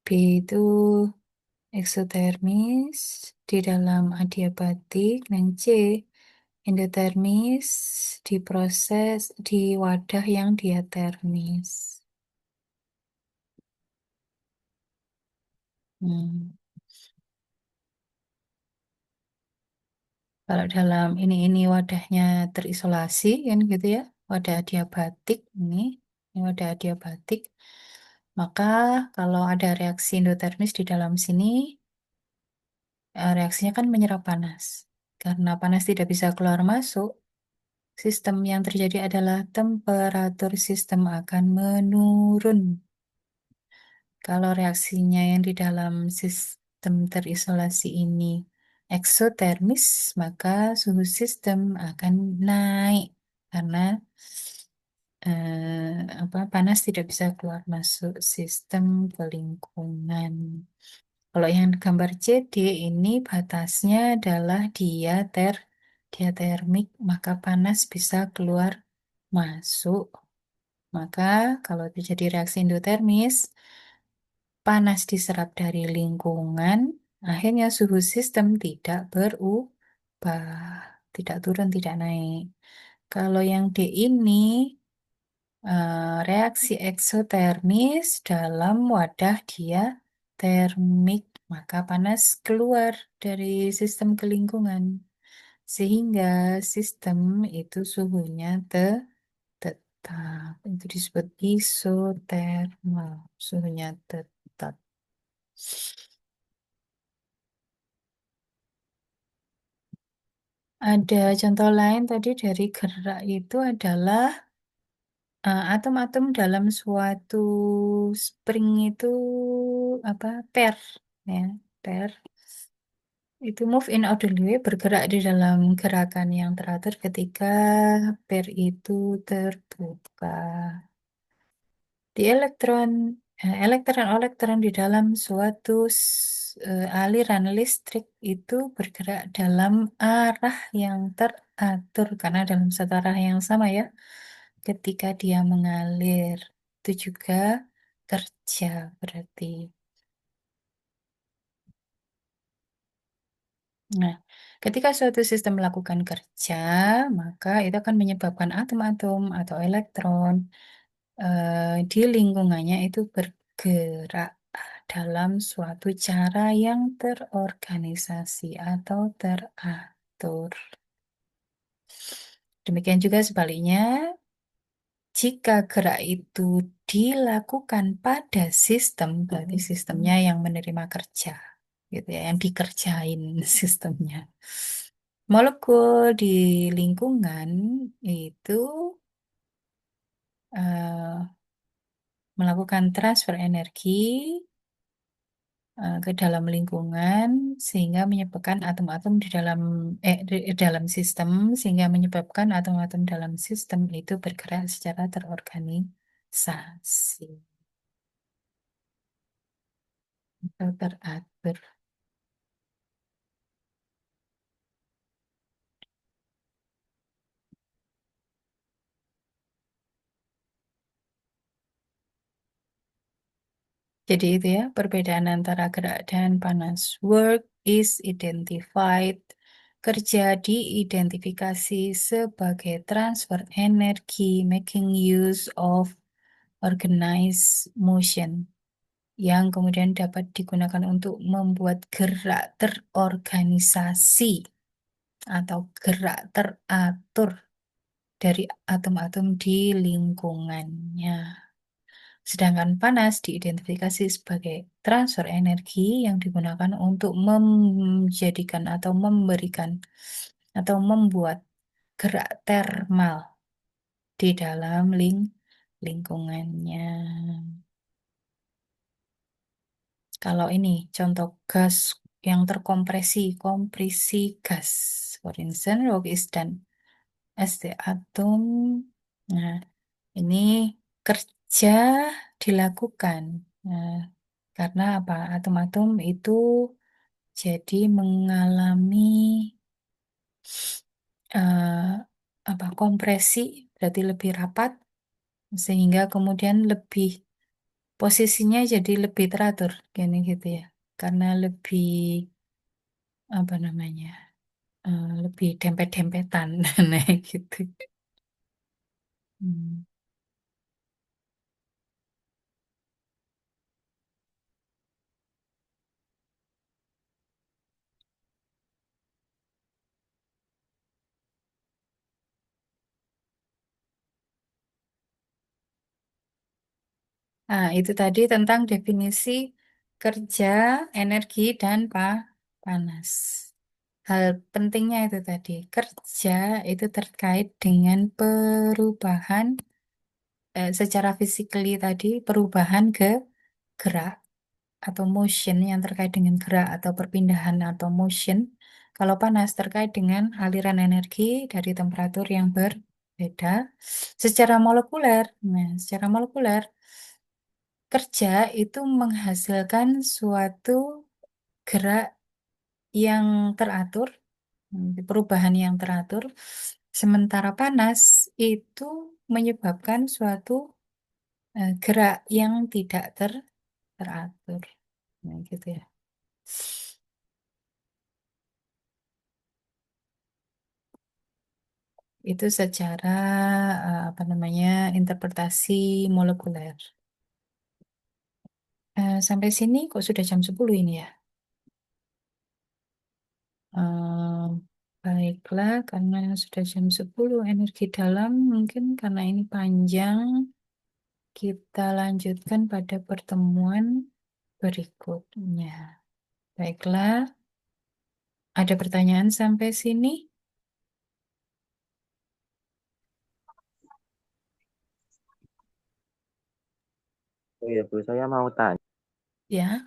B itu eksotermis di dalam adiabatik. Dan C, endotermis diproses di wadah yang diatermis. Hmm. Kalau dalam ini wadahnya terisolasi kan gitu ya, wadah adiabatik ini wadah adiabatik. Maka kalau ada reaksi endotermis di dalam sini, reaksinya kan menyerap panas. Karena panas tidak bisa keluar masuk, sistem yang terjadi adalah temperatur sistem akan menurun. Kalau reaksinya yang di dalam sistem terisolasi ini eksotermis, maka suhu sistem akan naik karena panas tidak bisa keluar masuk sistem ke lingkungan. Kalau yang gambar CD ini batasnya adalah diatermik, maka panas bisa keluar masuk. Maka kalau terjadi reaksi endotermis, panas diserap dari lingkungan, akhirnya suhu sistem tidak berubah, tidak turun, tidak naik. Kalau yang D ini reaksi eksotermis dalam wadah diatermik, maka panas keluar dari sistem ke lingkungan, sehingga sistem itu suhunya tetap. Itu disebut isotermal, suhunya tetap. Ada contoh lain tadi dari gerak itu adalah atom-atom dalam suatu spring itu apa pair ya, pair itu move in orderly way, bergerak di dalam gerakan yang teratur ketika pair itu terbuka. Di elektron-elektron di dalam suatu aliran listrik itu bergerak dalam arah yang teratur karena dalam satu arah yang sama ya. Ketika dia mengalir, itu juga kerja berarti. Nah, ketika suatu sistem melakukan kerja, maka itu akan menyebabkan atom-atom atau elektron di lingkungannya itu bergerak dalam suatu cara yang terorganisasi atau teratur. Demikian juga sebaliknya, jika gerak itu dilakukan pada sistem, berarti sistemnya yang menerima kerja, gitu ya, yang dikerjain sistemnya. Molekul di lingkungan itu eh, melakukan transfer energi ke dalam lingkungan sehingga menyebabkan atom-atom di dalam sistem sehingga menyebabkan atom-atom dalam sistem itu bergerak secara terorganisasi atau teratur. Jadi itu ya perbedaan antara gerak dan panas. Work is identified. Kerja diidentifikasi sebagai transfer energi making use of organized motion yang kemudian dapat digunakan untuk membuat gerak terorganisasi atau gerak teratur dari atom-atom di lingkungannya. Sedangkan panas diidentifikasi sebagai transfer energi yang digunakan untuk menjadikan atau memberikan atau membuat gerak termal di dalam lingkungannya. Kalau ini contoh gas yang terkompresi, kompresi gas. For instance, rock is done as the atom. Nah, ini kerja dilakukan. Nah, karena apa? Atom-atom itu jadi mengalami eh, apa kompresi, berarti lebih rapat, sehingga kemudian lebih posisinya jadi lebih teratur, gini gitu ya. Karena lebih apa namanya, lebih dempet-dempetan, nah gitu. Hmm. Nah, itu tadi tentang definisi kerja, energi, dan panas. Hal pentingnya itu tadi, kerja itu terkait dengan perubahan secara physically tadi, perubahan ke gerak atau motion yang terkait dengan gerak atau perpindahan atau motion. Kalau panas terkait dengan aliran energi dari temperatur yang berbeda secara molekuler. Nah, secara molekuler, kerja itu menghasilkan suatu gerak yang teratur, perubahan yang teratur, sementara panas itu menyebabkan suatu gerak yang tidak teratur. Nah, gitu ya. Itu secara apa namanya interpretasi molekuler. Sampai sini kok sudah jam 10 ini ya? Eh, Baiklah, karena sudah jam 10 energi dalam, mungkin karena ini panjang, kita lanjutkan pada pertemuan berikutnya. Baiklah, ada pertanyaan sampai sini? Oh iya Bu, saya mau tanya, Ya.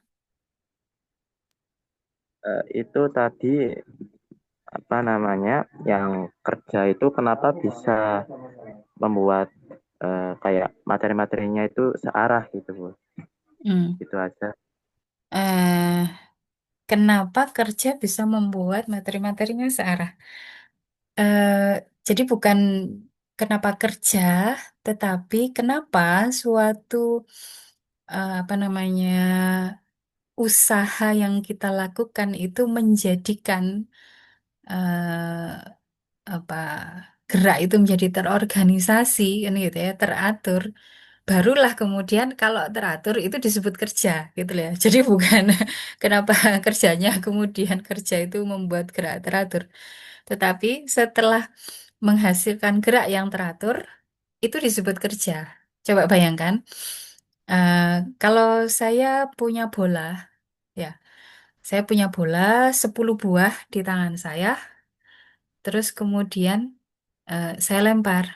itu tadi apa namanya, yang kerja itu kenapa bisa membuat kayak materi-materinya itu searah gitu Bu? Hmm. Itu aja. Eh, Kenapa kerja bisa membuat materi-materinya searah? Eh, jadi bukan kenapa kerja, tetapi kenapa suatu apa namanya usaha yang kita lakukan itu menjadikan eh, apa gerak itu menjadi terorganisasi kan gitu ya, teratur. Barulah kemudian kalau teratur itu disebut kerja gitu loh ya. Jadi bukan kenapa kerjanya kemudian kerja itu membuat gerak teratur. Tetapi setelah menghasilkan gerak yang teratur, itu disebut kerja. Coba bayangkan, eh, kalau saya punya bola, ya, saya punya bola 10 buah di tangan saya, terus kemudian saya lempar,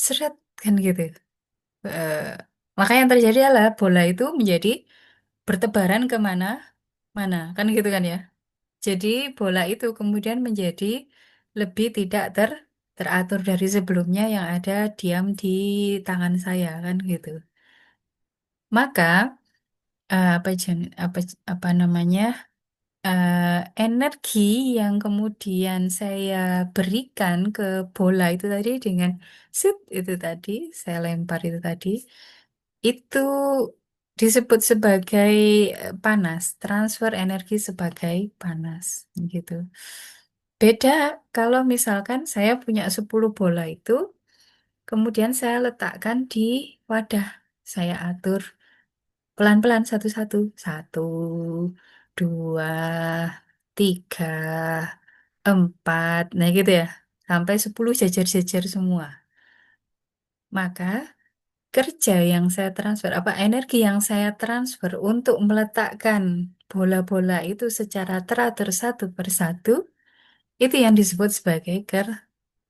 seret, kan gitu. Eh, Maka yang terjadi adalah bola itu menjadi bertebaran kemana mana, kan gitu kan ya. Jadi bola itu kemudian menjadi lebih tidak teratur dari sebelumnya yang ada diam di tangan saya kan gitu. Maka apa namanya energi yang kemudian saya berikan ke bola itu tadi dengan shoot itu tadi saya lempar itu tadi itu disebut sebagai panas, transfer energi sebagai panas gitu. Beda kalau misalkan saya punya 10 bola itu, kemudian saya letakkan di wadah. Saya atur pelan-pelan satu-satu. Satu, dua, tiga, empat. Nah gitu ya. Sampai 10 jajar-jajar semua. Maka kerja yang saya transfer, apa energi yang saya transfer untuk meletakkan bola-bola itu secara teratur satu persatu, itu yang disebut sebagai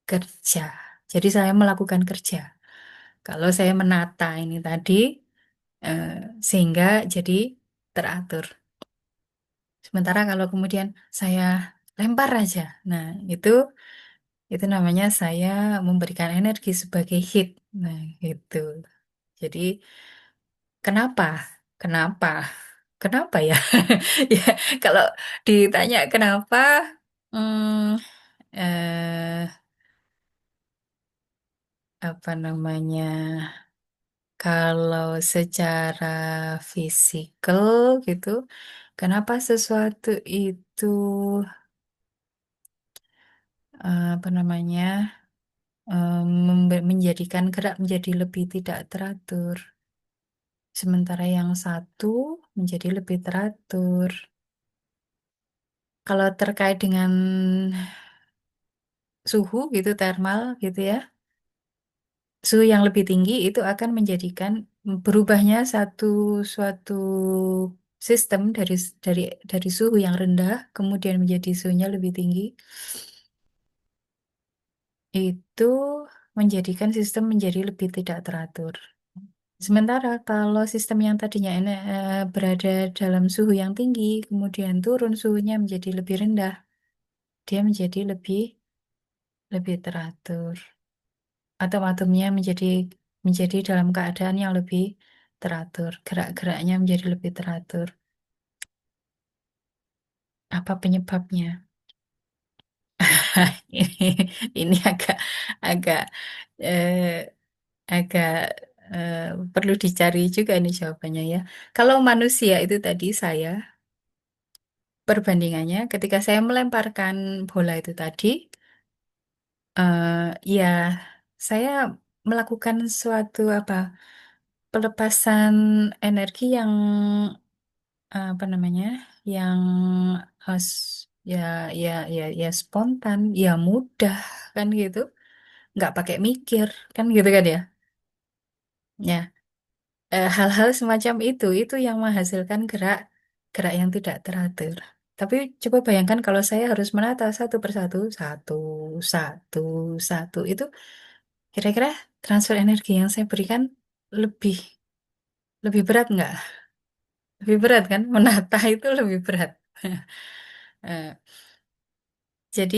kerja. Jadi saya melakukan kerja. Kalau saya menata ini tadi, eh, sehingga jadi teratur. Sementara kalau kemudian saya lempar aja, nah itu namanya saya memberikan energi sebagai hit. Nah, gitu. Jadi kenapa? Kenapa? Kenapa ya? Ya, kalau ditanya kenapa, hmm, apa namanya? Kalau secara fisikal gitu, kenapa sesuatu itu apa namanya menjadikan gerak menjadi lebih tidak teratur, sementara yang satu menjadi lebih teratur. Kalau terkait dengan suhu gitu, termal gitu ya, suhu yang lebih tinggi itu akan menjadikan berubahnya suatu sistem dari dari suhu yang rendah kemudian menjadi suhunya lebih tinggi, itu menjadikan sistem menjadi lebih tidak teratur. Sementara kalau sistem yang tadinya berada dalam suhu yang tinggi, kemudian turun suhunya menjadi lebih rendah, dia menjadi lebih teratur. Atom-atomnya menjadi dalam keadaan yang lebih teratur, gerak-geraknya menjadi lebih teratur. Apa penyebabnya? Ini ini agak eh, agak eh, perlu dicari juga nih jawabannya ya. Kalau manusia itu tadi saya perbandingannya ketika saya melemparkan bola itu tadi, ya saya melakukan suatu apa pelepasan energi yang apa namanya yang ya ya spontan, ya mudah kan gitu, nggak pakai mikir kan gitu kan ya. Ya, hal-hal semacam itu yang menghasilkan gerak gerak yang tidak teratur. Tapi coba bayangkan kalau saya harus menata satu persatu, satu, satu, satu, itu kira-kira transfer energi yang saya berikan lebih lebih berat nggak? Lebih berat kan? Menata itu lebih berat. Eh, jadi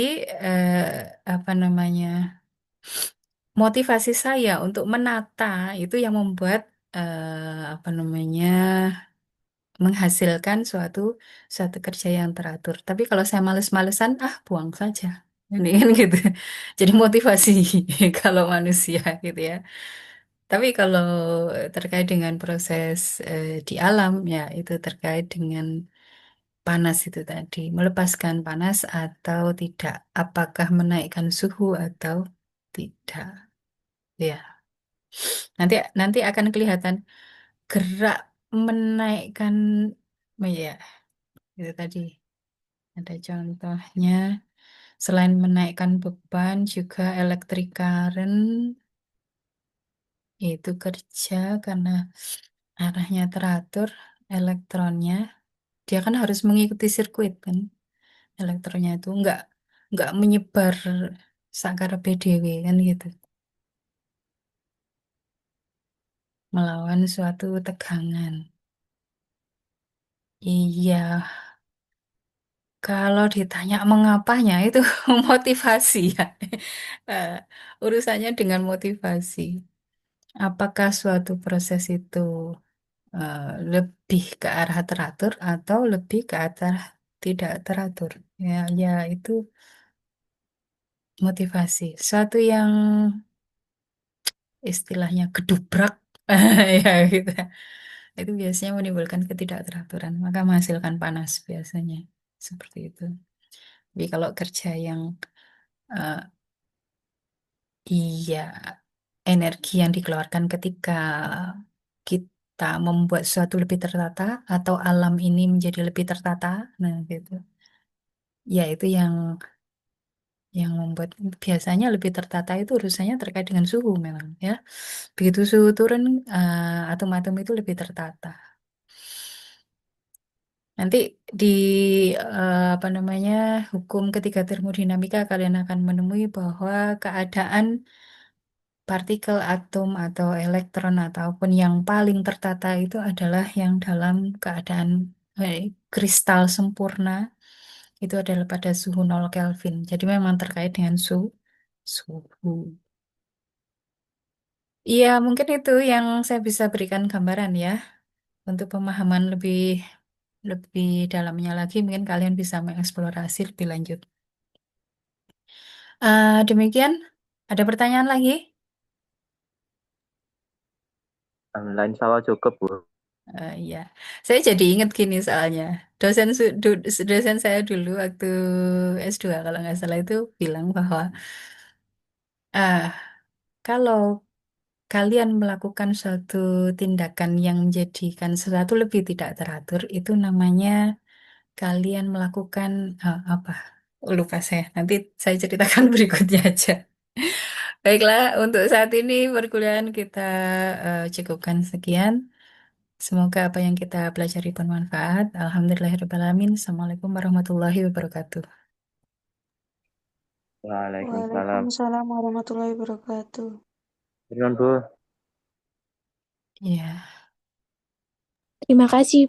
apa namanya? Motivasi saya untuk menata itu yang membuat apa namanya? Menghasilkan suatu kerja yang teratur. Tapi kalau saya males-malesan, buang saja. Ini kan gitu. Jadi motivasi kalau manusia gitu ya. Tapi kalau terkait dengan proses di alam ya itu terkait dengan panas itu tadi, melepaskan panas atau tidak, apakah menaikkan suhu atau tidak. Ya, nanti nanti akan kelihatan gerak menaikkan, ya itu tadi. Ada contohnya, selain menaikkan beban, juga electric current itu kerja karena arahnya teratur, elektronnya, dia kan harus mengikuti sirkuit kan, elektronnya itu nggak menyebar sakar BDW kan gitu, melawan suatu tegangan. Iya, kalau ditanya mengapanya itu motivasi ya. Eh, Urusannya dengan motivasi. Apakah suatu proses itu eh, lebih ke arah teratur atau lebih ke arah tidak teratur? Ya, ya itu motivasi. Suatu yang istilahnya gedubrak, ya gitu. Itu biasanya menimbulkan ketidakteraturan, maka menghasilkan panas biasanya. Seperti itu. Tapi kalau kerja yang eh, iya, energi yang dikeluarkan ketika kita membuat sesuatu lebih tertata atau alam ini menjadi lebih tertata, nah gitu. Ya itu yang membuat biasanya lebih tertata itu urusannya terkait dengan suhu memang ya. Begitu suhu turun, atom-atom itu lebih tertata. Nanti di apa namanya hukum ketiga termodinamika kalian akan menemui bahwa keadaan partikel atom atau elektron ataupun yang paling tertata itu adalah yang dalam keadaan kristal sempurna itu adalah pada suhu 0 Kelvin. Jadi memang terkait dengan suhu. Iya, mungkin itu yang saya bisa berikan gambaran ya. Untuk pemahaman lebih lebih dalamnya lagi, mungkin kalian bisa mengeksplorasi lebih lanjut. Demikian, ada pertanyaan lagi? Alhamdulillah, insya Allah cukup, Bu. Iya, saya jadi ingat gini soalnya. Dosen saya dulu waktu S2 kalau nggak salah itu bilang bahwa ah kalau kalian melakukan suatu tindakan yang menjadikan sesuatu lebih tidak teratur, itu namanya kalian melakukan apa? Lupa saya. Nanti saya ceritakan berikutnya aja. Baiklah, untuk saat ini perkuliahan kita cukupkan sekian. Semoga apa yang kita pelajari bermanfaat. Alhamdulillahirrahmanirrahim. Assalamualaikum warahmatullahi wabarakatuh. Waalaikumsalam. Waalaikumsalam warahmatullahi wabarakatuh. Terima, Bu. Ya. Terima kasih